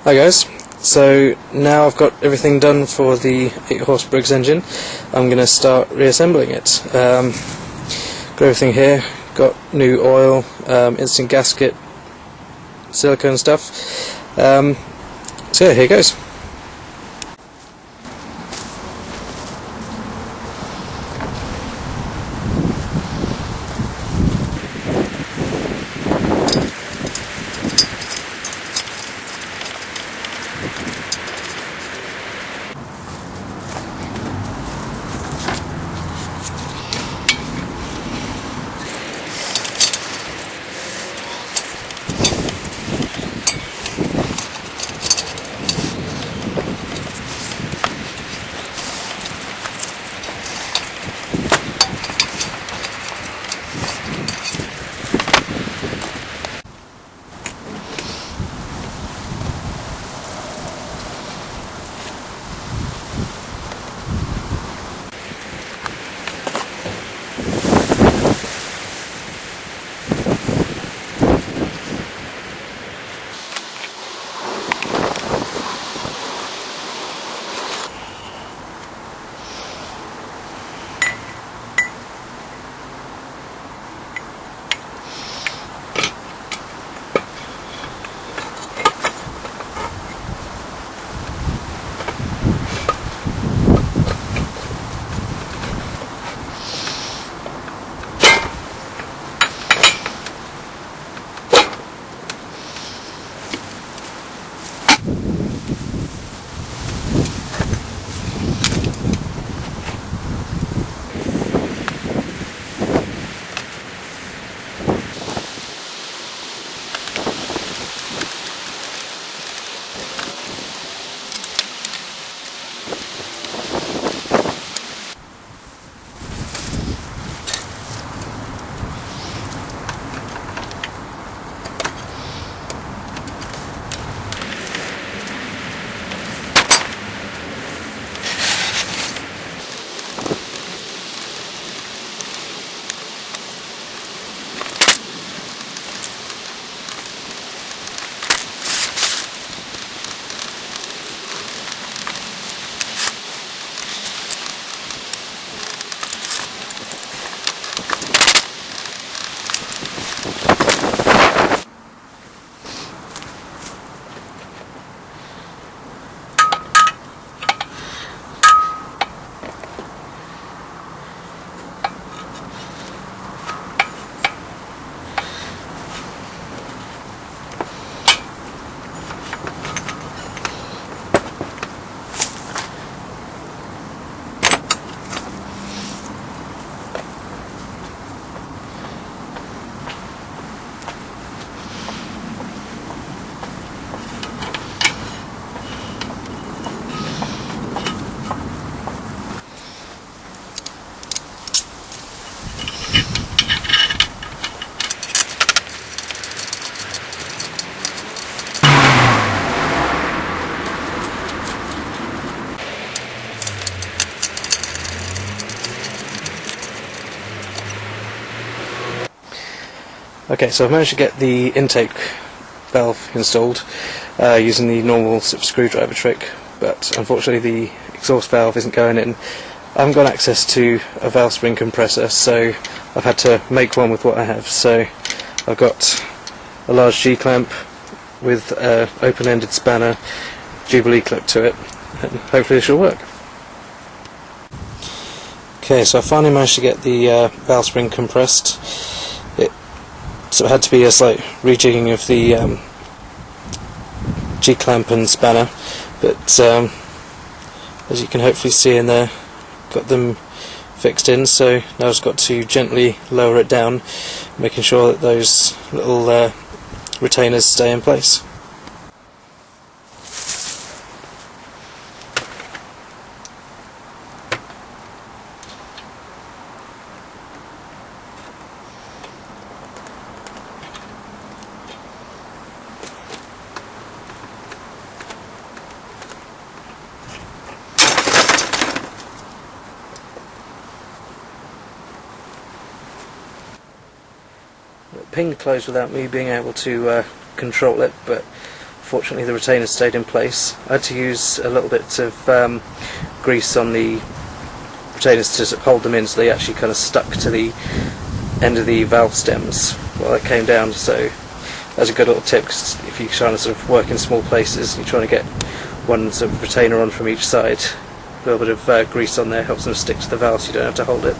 Hi guys, so now I've got everything done for the 8-horse Briggs engine. I'm going to start reassembling it. Got everything here, got new oil, instant gasket, silicone stuff. So yeah, here goes. Okay, so I've managed to get the intake valve installed using the normal screwdriver trick, but unfortunately the exhaust valve isn't going in. I haven't got access to a valve spring compressor, so I've had to make one with what I have. So I've got a large G-clamp with an open-ended spanner, Jubilee clip to it, and hopefully this will work. Okay, so I finally managed to get the valve spring compressed. So it had to be a slight rejigging of the G-clamp and spanner, but as you can hopefully see in there, got them fixed in, so now I've just got to gently lower it down, making sure that those little retainers stay in place. It pinged closed without me being able to control it, but Fortunately the retainer stayed in place. I had to use a little bit of grease on the retainers to hold them in, so they actually kind of stuck to the end of the valve stems while it came down. So that's a good little tip, because if you're trying to sort of work in small places, you're trying to get one sort of retainer on from each side, a little bit of grease on there helps them stick to the valve so you don't have to hold it.